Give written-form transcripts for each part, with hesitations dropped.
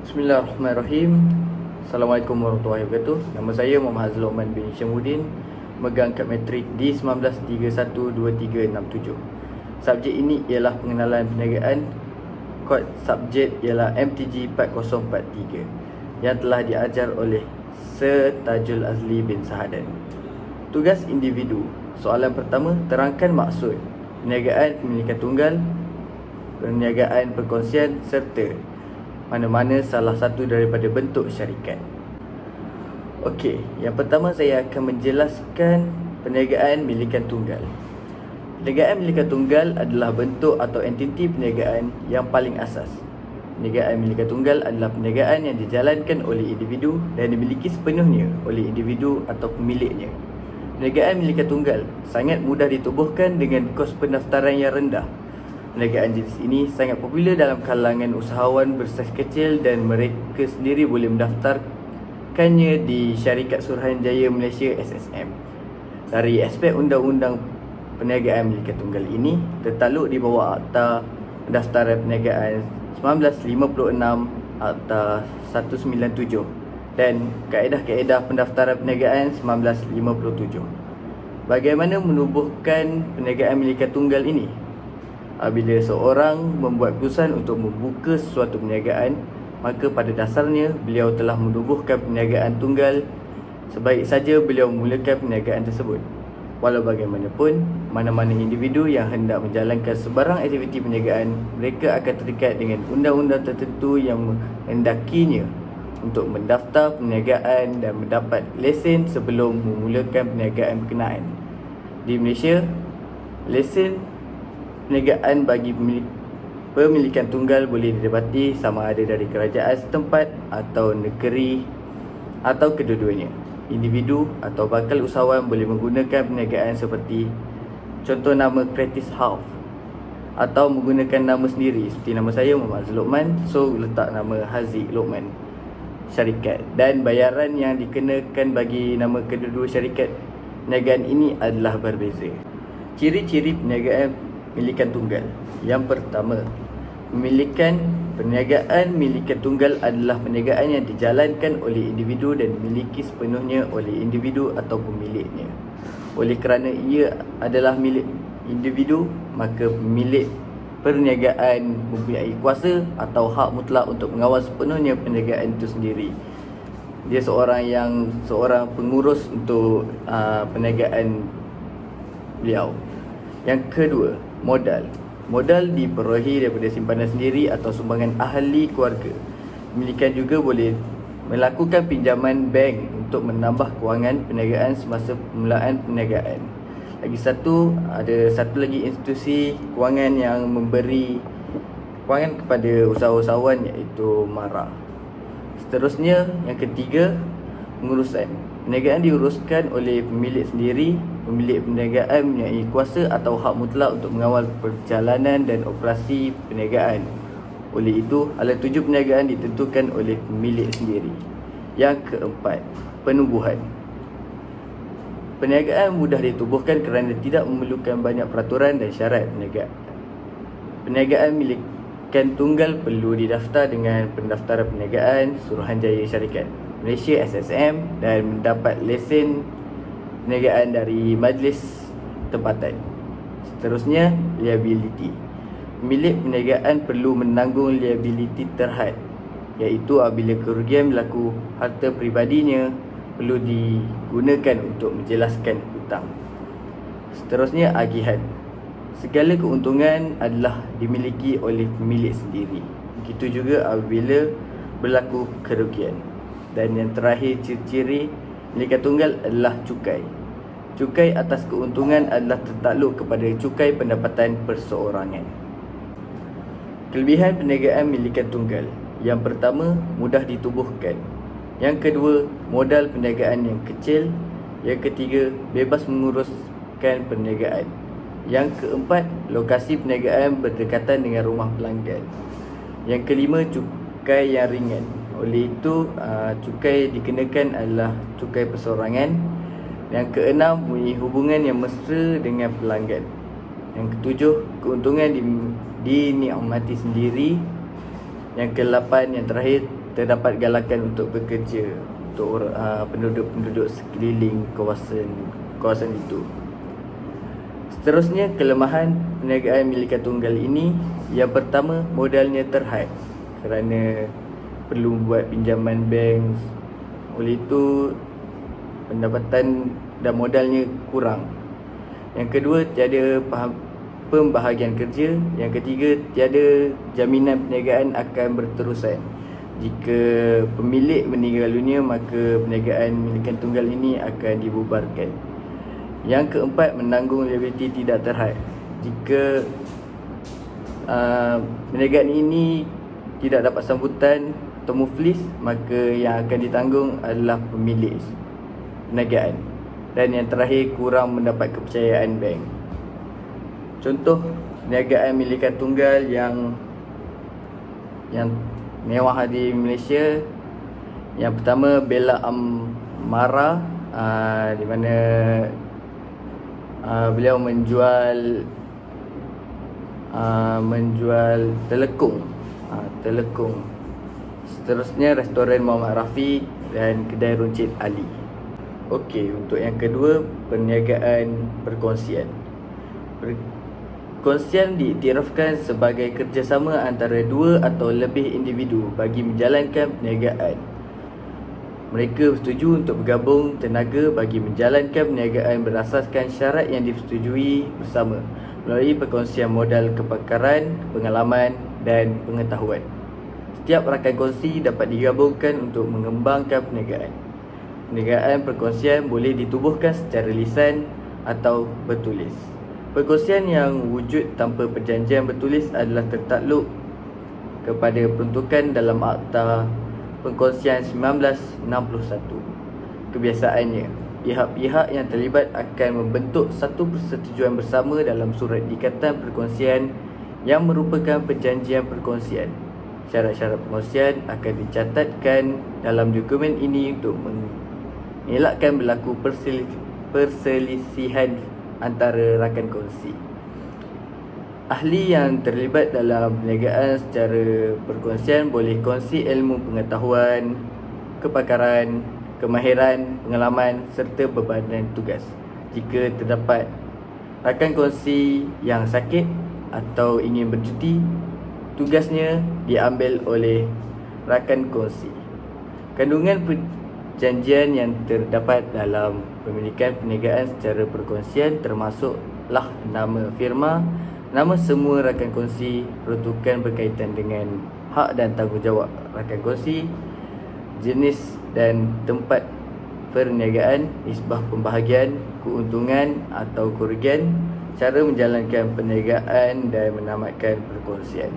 Bismillahirrahmanirrahim. Assalamualaikum warahmatullahi wabarakatuh. Nama saya Muhammad Hazil Luqman bin Syamuddin, megang kad matrik D19312367. Subjek ini ialah pengenalan perniagaan. Kod subjek ialah MTG 4043 yang telah diajar oleh Sir Tajul Azli bin Sahadan. Tugas individu. Soalan pertama, terangkan maksud perniagaan pemilikan tunggal, perniagaan perkongsian serta mana-mana salah satu daripada bentuk syarikat. Okey, yang pertama saya akan menjelaskan perniagaan milikan tunggal. Perniagaan milikan tunggal adalah bentuk atau entiti perniagaan yang paling asas. Perniagaan milikan tunggal adalah perniagaan yang dijalankan oleh individu dan dimiliki sepenuhnya oleh individu atau pemiliknya. Perniagaan milikan tunggal sangat mudah ditubuhkan dengan kos pendaftaran yang rendah. Perniagaan jenis ini sangat popular dalam kalangan usahawan bersaiz kecil dan mereka sendiri boleh mendaftarkannya di Syarikat Suruhanjaya Malaysia SSM. Dari aspek undang-undang perniagaan milikan tunggal ini tertakluk di bawah Akta Pendaftaran Perniagaan 1956 Akta 197 dan Kaedah-Kaedah Pendaftaran Perniagaan 1957. Bagaimana menubuhkan perniagaan milikan tunggal ini? Apabila seorang membuat keputusan untuk membuka sesuatu perniagaan, maka pada dasarnya beliau telah menubuhkan perniagaan tunggal. Sebaik saja beliau memulakan perniagaan tersebut. Walau bagaimanapun, mana-mana individu yang hendak menjalankan sebarang aktiviti perniagaan, mereka akan terikat dengan undang-undang tertentu yang menghendakinya untuk mendaftar perniagaan dan mendapat lesen sebelum memulakan perniagaan berkenaan. Di Malaysia, lesen perniagaan bagi pemilikan tunggal boleh didapati sama ada dari kerajaan setempat atau negeri atau kedua-duanya. Individu atau bakal usahawan boleh menggunakan perniagaan seperti contoh nama Creative House atau menggunakan nama sendiri seperti nama saya Muhammad Hazil Luqman, so letak nama Haziq Luqman syarikat, dan bayaran yang dikenakan bagi nama kedua-dua syarikat perniagaan ini adalah berbeza. Ciri-ciri perniagaan milikan tunggal. Yang pertama, perniagaan milikan tunggal adalah perniagaan yang dijalankan oleh individu dan dimiliki sepenuhnya oleh individu atau pemiliknya. Oleh kerana ia adalah milik individu, maka pemilik perniagaan mempunyai kuasa atau hak mutlak untuk mengawal sepenuhnya perniagaan itu sendiri. Dia seorang pengurus untuk perniagaan beliau. Yang kedua, modal diperolehi daripada simpanan sendiri atau sumbangan ahli keluarga. Pemilikan juga boleh melakukan pinjaman bank untuk menambah kewangan perniagaan semasa permulaan perniagaan. Ada satu lagi institusi kewangan yang memberi kewangan kepada usahawan iaitu MARA. Seterusnya, yang ketiga, pengurusan. Perniagaan diuruskan oleh pemilik sendiri. Pemilik perniagaan mempunyai kuasa atau hak mutlak untuk mengawal perjalanan dan operasi perniagaan. Oleh itu, alat tuju perniagaan ditentukan oleh pemilik sendiri. Yang keempat, penumbuhan. Perniagaan mudah ditubuhkan kerana tidak memerlukan banyak peraturan dan syarat perniagaan. Perniagaan milikan tunggal perlu didaftar dengan Pendaftaran Perniagaan Suruhanjaya Syarikat Malaysia SSM dan mendapat lesen perniagaan dari majlis tempatan. Seterusnya, liability. Pemilik perniagaan perlu menanggung liability terhad, iaitu apabila kerugian berlaku harta peribadinya perlu digunakan untuk menjelaskan hutang. Seterusnya, agihan. Segala keuntungan adalah dimiliki oleh pemilik sendiri. Begitu juga apabila berlaku kerugian. Dan yang terakhir, ciri-ciri milikan tunggal adalah cukai. Cukai atas keuntungan adalah tertakluk kepada cukai pendapatan perseorangan. Kelebihan perniagaan milikan tunggal. Yang pertama, mudah ditubuhkan. Yang kedua, modal perniagaan yang kecil. Yang ketiga, bebas menguruskan perniagaan. Yang keempat, lokasi perniagaan berdekatan dengan rumah pelanggan. Yang kelima, cukai yang ringan. Oleh itu, cukai dikenakan adalah cukai perseorangan. Yang keenam, mempunyai hubungan yang mesra dengan pelanggan. Yang ketujuh, keuntungan dinikmati sendiri. Yang ke-8 yang terakhir, terdapat galakan untuk bekerja untuk penduduk-penduduk sekeliling kawasan itu. Seterusnya, kelemahan perniagaan milikan tunggal ini, yang pertama, modalnya terhad kerana perlu buat pinjaman bank. Oleh itu, pendapatan dan modalnya kurang. Yang kedua, tiada pembahagian kerja. Yang ketiga, tiada jaminan perniagaan akan berterusan. Jika pemilik meninggal dunia, maka perniagaan milikan tunggal ini akan dibubarkan. Yang keempat, menanggung liability tidak terhad. Jika perniagaan ini tidak dapat sambutan atau muflis, maka yang akan ditanggung adalah pemilik perniagaan. Dan yang terakhir, kurang mendapat kepercayaan bank. Contoh perniagaan milikan tunggal yang mewah di Malaysia. Yang pertama, Bella Amara, di mana beliau menjual telekung. Seterusnya, restoran Muhammad Rafi dan kedai runcit Ali. Okey, untuk yang kedua, perniagaan perkongsian. Perkongsian diiktirafkan sebagai kerjasama antara dua atau lebih individu bagi menjalankan perniagaan. Mereka bersetuju untuk bergabung tenaga bagi menjalankan perniagaan berasaskan syarat yang disetujui bersama melalui perkongsian modal kepakaran, pengalaman dan pengetahuan. Setiap rakan kongsi dapat digabungkan untuk mengembangkan perniagaan. Perniagaan perkongsian boleh ditubuhkan secara lisan atau bertulis. Perkongsian yang wujud tanpa perjanjian bertulis adalah tertakluk kepada peruntukan dalam Akta Perkongsian 1961. Kebiasaannya, pihak-pihak yang terlibat akan membentuk satu persetujuan bersama dalam surat ikatan perkongsian yang merupakan perjanjian perkongsian. Syarat-syarat perkongsian akan dicatatkan dalam dokumen ini untuk mengelakkan berlaku perselisihan antara rakan kongsi. Ahli yang terlibat dalam perniagaan secara perkongsian boleh kongsi ilmu pengetahuan, kepakaran, kemahiran, pengalaman serta beban dan tugas. Jika terdapat rakan kongsi yang sakit atau ingin bercuti, tugasnya diambil oleh rakan kongsi. Kandungan perjanjian yang terdapat dalam pemilikan perniagaan secara perkongsian termasuklah nama firma, nama semua rakan kongsi, peruntukan berkaitan dengan hak dan tanggungjawab rakan kongsi, jenis dan tempat perniagaan, nisbah pembahagian, keuntungan atau kerugian, cara menjalankan perniagaan dan menamatkan perkongsian.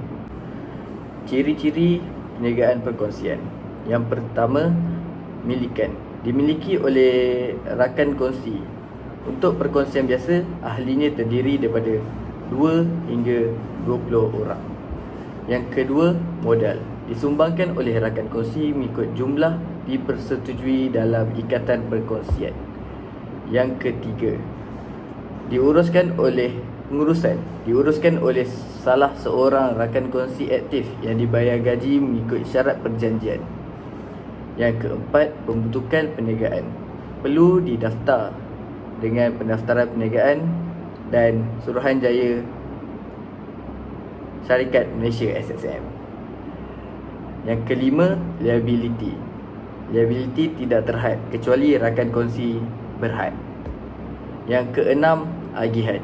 Ciri-ciri perniagaan perkongsian. Yang pertama, milikan. Dimiliki oleh rakan kongsi. Untuk perkongsian biasa, ahlinya terdiri daripada 2 hingga 20 orang. Yang kedua, modal. Disumbangkan oleh rakan kongsi mengikut jumlah dipersetujui dalam ikatan perkongsian. Yang ketiga, diuruskan oleh salah seorang rakan kongsi aktif yang dibayar gaji mengikut syarat perjanjian. Yang keempat, pembentukan perniagaan. Perlu didaftar dengan pendaftaran perniagaan dan Suruhanjaya Syarikat Malaysia SSM. Yang kelima, liability. Liability tidak terhad kecuali rakan kongsi berhad. Yang keenam, agihan.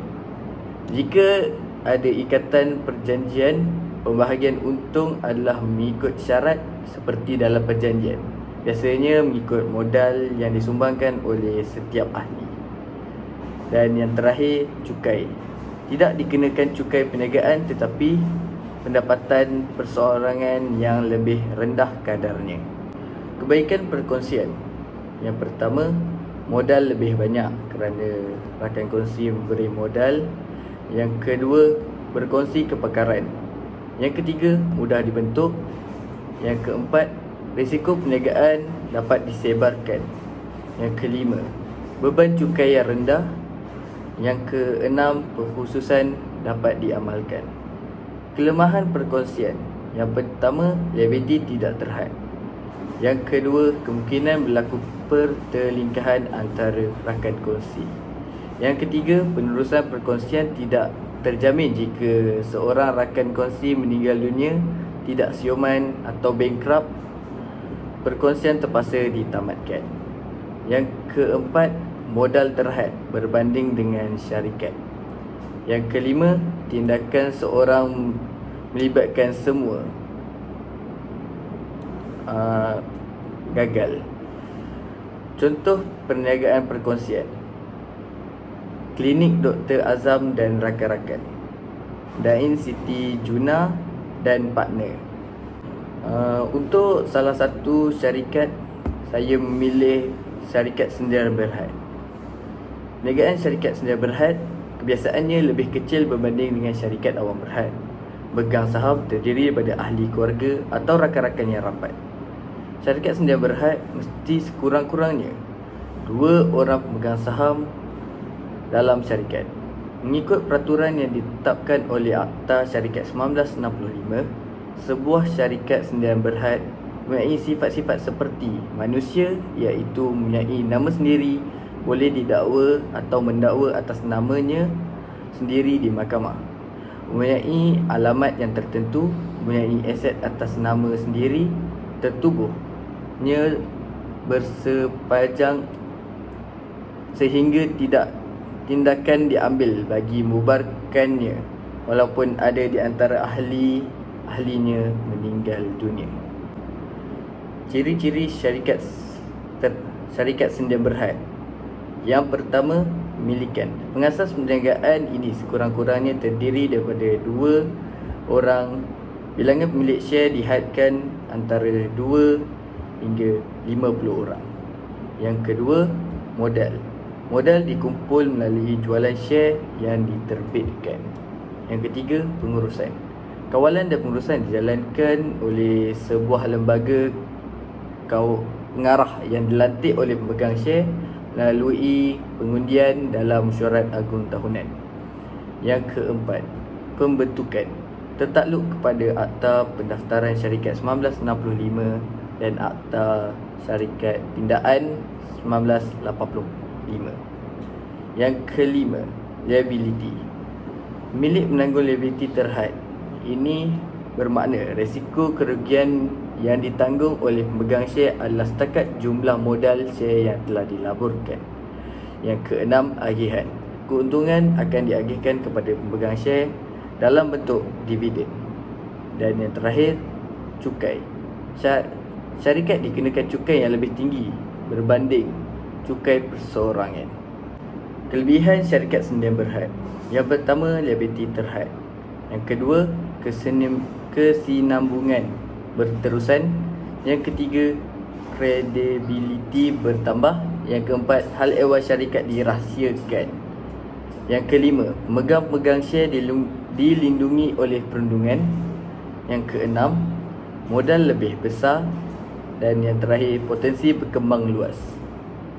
Jika ada ikatan perjanjian, pembahagian untung adalah mengikut syarat seperti dalam perjanjian. Biasanya mengikut modal yang disumbangkan oleh setiap ahli. Dan yang terakhir, cukai. Tidak dikenakan cukai perniagaan tetapi pendapatan perseorangan yang lebih rendah kadarnya. Kebaikan perkongsian. Yang pertama, modal lebih banyak kerana rakan kongsi memberi modal. Yang kedua, berkongsi kepakaran. Yang ketiga, mudah dibentuk. Yang keempat, risiko perniagaan dapat disebarkan. Yang kelima, beban cukai yang rendah. Yang keenam, perkhususan dapat diamalkan. Kelemahan perkongsian. Yang pertama, liability tidak terhad. Yang kedua, kemungkinan berlaku pertelingkahan antara rakan kongsi. Yang ketiga, penerusan perkongsian tidak terjamin jika seorang rakan kongsi meninggal dunia, tidak siuman atau bankrupt, perkongsian terpaksa ditamatkan. Yang keempat, modal terhad berbanding dengan syarikat. Yang kelima, tindakan seorang melibatkan semua gagal. Contoh perniagaan perkongsian: Klinik Dr. Azam dan rakan-rakan, Dain Siti Juna dan partner. Untuk salah satu syarikat, saya memilih syarikat Sendirian Berhad. Perniagaan syarikat Sendirian Berhad kebiasaannya lebih kecil berbanding dengan syarikat Awam Berhad. Pemegang saham terdiri daripada ahli keluarga atau rakan-rakan yang rapat. Syarikat Sendirian Berhad mesti sekurang-kurangnya 2 orang pemegang saham dalam syarikat. Mengikut peraturan yang ditetapkan oleh Akta Syarikat 1965, sebuah syarikat Sendirian Berhad mempunyai sifat-sifat seperti manusia, iaitu mempunyai nama sendiri, boleh didakwa atau mendakwa atas namanya sendiri di mahkamah, mempunyai alamat yang tertentu, mempunyai aset atas nama sendiri, tertubuhnya bersepajang sehingga tidak tindakan diambil bagi membubarkannya walaupun ada di antara ahlinya meninggal dunia. Ciri-ciri syarikat Sendirian Berhad. Yang pertama, milikan. Pengasas perniagaan ini sekurang-kurangnya terdiri daripada 2 orang. Bilangan pemilik share dihadkan antara 2 hingga 50 orang. Yang kedua, modal. Modal dikumpul melalui jualan share yang diterbitkan. Yang ketiga, pengurusan. Kawalan dan pengurusan dijalankan oleh sebuah lembaga pengarah yang dilantik oleh pemegang share melalui pengundian dalam mesyuarat agung tahunan. Yang keempat, pembentukan. Tertakluk kepada Akta Pendaftaran Syarikat 1965 dan Akta Syarikat Pindaan 1985. Yang kelima, liability. Milik menanggung liability terhad. Ini bermakna risiko kerugian yang ditanggung oleh pemegang share adalah setakat jumlah modal share yang telah dilaburkan. Yang keenam, agihan. Keuntungan akan diagihkan kepada pemegang share dalam bentuk dividen. Dan yang terakhir, cukai. Syarikat dikenakan cukai yang lebih tinggi berbanding cukai perseorangan. Kelebihan syarikat Sendirian Berhad. Yang pertama, liability terhad. Yang kedua, kesinambungan berterusan. Yang ketiga, credibility bertambah. Yang keempat, hal ehwal syarikat dirahsiakan. Yang kelima, pemegang-pemegang share dilindungi oleh perundungan. Yang keenam, modal lebih besar. Dan yang terakhir, potensi berkembang luas.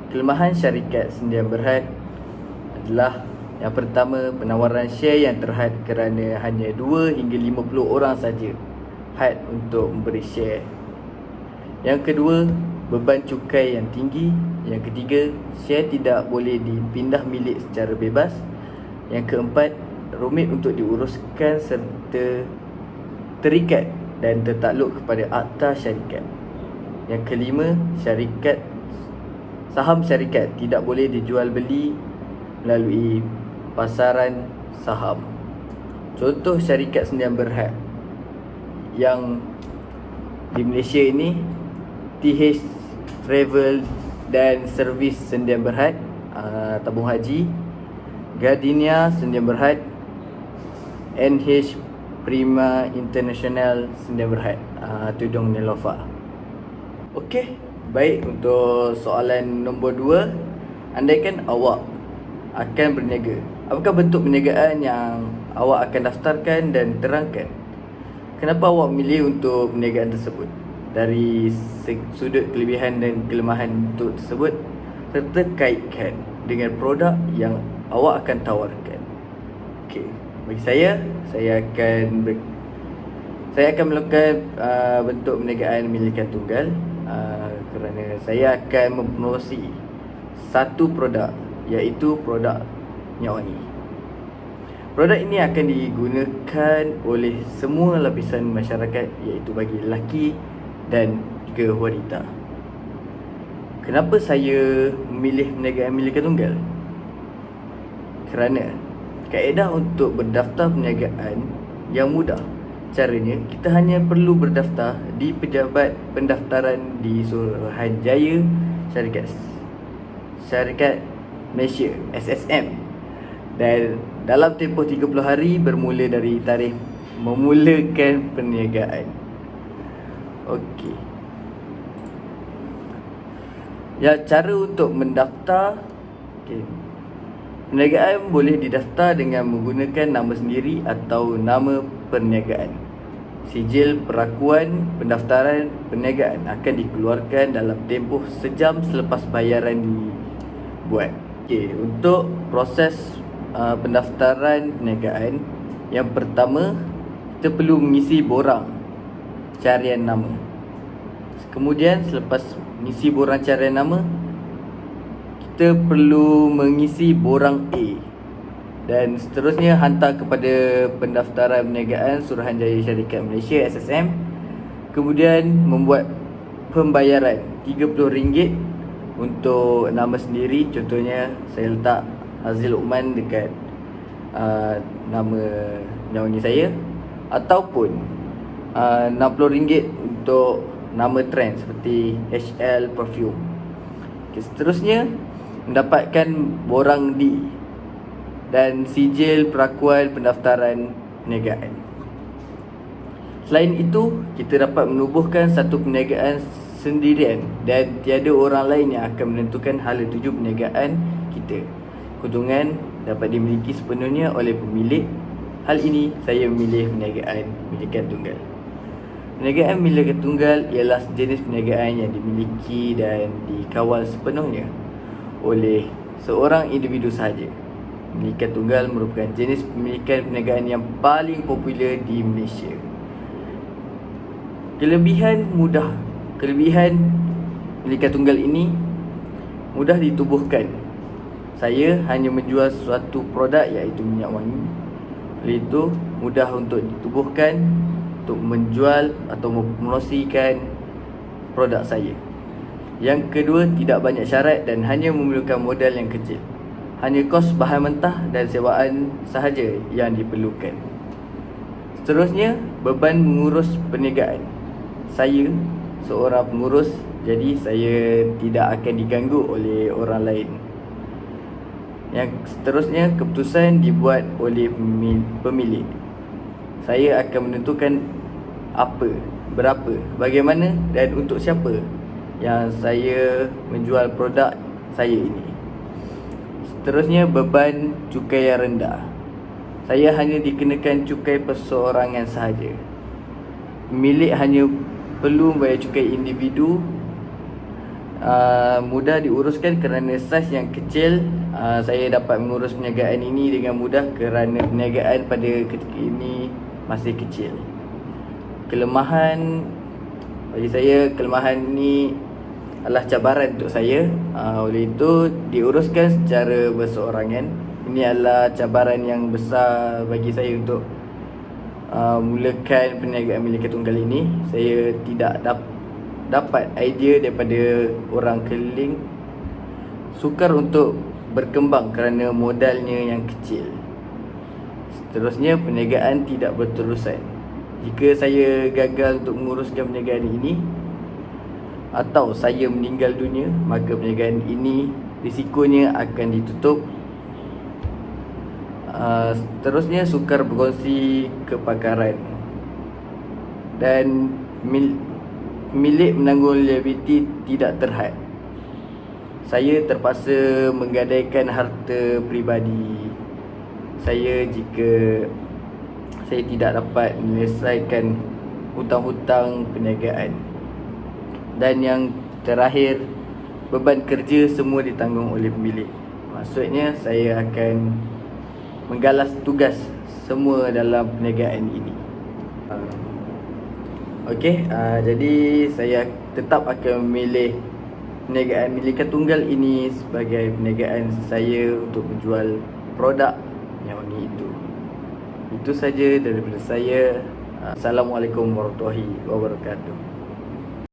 Kelemahan syarikat Sendirian Berhad adalah yang pertama, penawaran share yang terhad kerana hanya 2 hingga 50 orang saja had untuk memberi share. Yang kedua, beban cukai yang tinggi. Yang ketiga, share tidak boleh dipindah milik secara bebas. Yang keempat, rumit untuk diuruskan serta terikat dan tertakluk kepada akta syarikat. Yang kelima, saham syarikat tidak boleh dijual beli melalui pasaran saham. Contoh syarikat Sendirian Berhad yang di Malaysia ini, TH Travel dan Servis Sendirian Berhad, tabung haji, Gardenia Sendirian Berhad, NH Prima International Sendirian Berhad, tudung Nelofa. Okey, baik, untuk soalan nombor 2, andaikan awak akan berniaga, apakah bentuk perniagaan yang awak akan daftarkan dan terangkan? Kenapa awak memilih untuk perniagaan tersebut? Dari sudut kelebihan dan kelemahan untuk tersebut, serta kaitkan dengan produk yang awak akan tawarkan. Okey, bagi saya akan melakukan bentuk perniagaan milikan tunggal. kerana saya akan mempromosi satu produk, iaitu produk minyak wangi. Produk ini akan digunakan oleh semua lapisan masyarakat, iaitu bagi lelaki dan juga wanita. Kenapa saya memilih perniagaan Milika Tunggal? Kerana kaedah untuk berdaftar perniagaan yang mudah. Caranya, kita hanya perlu berdaftar di Pejabat Pendaftaran di Suruhanjaya Syarikat Malaysia SSM, dan dalam tempoh 30 hari bermula dari tarikh memulakan perniagaan. Okey. Ya, cara untuk mendaftar. Okey. Perniagaan boleh didaftar dengan menggunakan nama sendiri atau nama perniagaan. Sijil perakuan pendaftaran perniagaan akan dikeluarkan dalam tempoh sejam selepas bayaran dibuat. Okey, untuk proses pendaftaran perniagaan, yang pertama kita perlu mengisi borang carian nama. Kemudian selepas mengisi borang carian nama, kita perlu mengisi borang A, dan seterusnya hantar kepada Pendaftaran Perniagaan Suruhanjaya Syarikat Malaysia SSM. Kemudian membuat pembayaran RM30 untuk nama sendiri. Contohnya saya letak Hazil Uthman dekat nama nyawangi saya, ataupun RM60 untuk nama trend seperti HL Perfume. Okay, seterusnya mendapatkan borang D dan sijil perakuan pendaftaran perniagaan. Selain itu, kita dapat menubuhkan satu perniagaan sendirian dan tiada orang lain yang akan menentukan hala tuju perniagaan kita. Keuntungan dapat dimiliki sepenuhnya oleh pemilik. Hal ini saya memilih perniagaan Milika Tunggal. Perniagaan Milika Tunggal ialah sejenis perniagaan yang dimiliki dan dikawal sepenuhnya oleh seorang individu sahaja. Milika Tunggal merupakan jenis pemilikan perniagaan yang paling popular di Malaysia. Kelebihan Milika Tunggal ini mudah ditubuhkan. Saya hanya menjual suatu produk, iaitu minyak wangi. Oleh itu, mudah untuk ditubuhkan, untuk menjual atau mempromosikan produk saya. Yang kedua, tidak banyak syarat dan hanya memerlukan modal yang kecil. Hanya kos bahan mentah dan sewaan sahaja yang diperlukan. Seterusnya, beban mengurus perniagaan. Saya seorang pengurus, jadi saya tidak akan diganggu oleh orang lain. Yang seterusnya, keputusan dibuat oleh pemilik. Saya akan menentukan apa, berapa, bagaimana dan untuk siapa yang saya menjual produk saya ini. Seterusnya, beban cukai yang rendah. Saya hanya dikenakan cukai perseorangan sahaja. Pemilik hanya perlu membayar cukai individu. Mudah diuruskan kerana saiz yang kecil. Saya dapat mengurus perniagaan ini dengan mudah kerana perniagaan pada ketika ini masih kecil. Kelemahan bagi saya, kelemahan ini adalah cabaran untuk saya. Oleh itu diuruskan secara berseorangan. Ini adalah cabaran yang besar bagi saya untuk mulakan perniagaan Milika Tunggal ini. Saya tidak dapat idea daripada orang keliling. Sukar untuk berkembang kerana modalnya yang kecil. Seterusnya, perniagaan tidak berterusan. Jika saya gagal untuk menguruskan perniagaan ini atau saya meninggal dunia, maka perniagaan ini risikonya akan ditutup. Seterusnya, sukar berkongsi kepakaran dan milik menanggung liability tidak terhad. Saya terpaksa menggadaikan harta peribadi saya jika saya tidak dapat menyelesaikan hutang-hutang perniagaan. Dan yang terakhir, beban kerja semua ditanggung oleh pemilik. Maksudnya saya akan menggalas tugas semua dalam perniagaan ini. Okey, jadi saya tetap akan memilih perniagaan milikan tunggal ini sebagai perniagaan saya untuk menjual produk yang ini itu. Itu saja daripada saya. Assalamualaikum warahmatullahi wabarakatuh.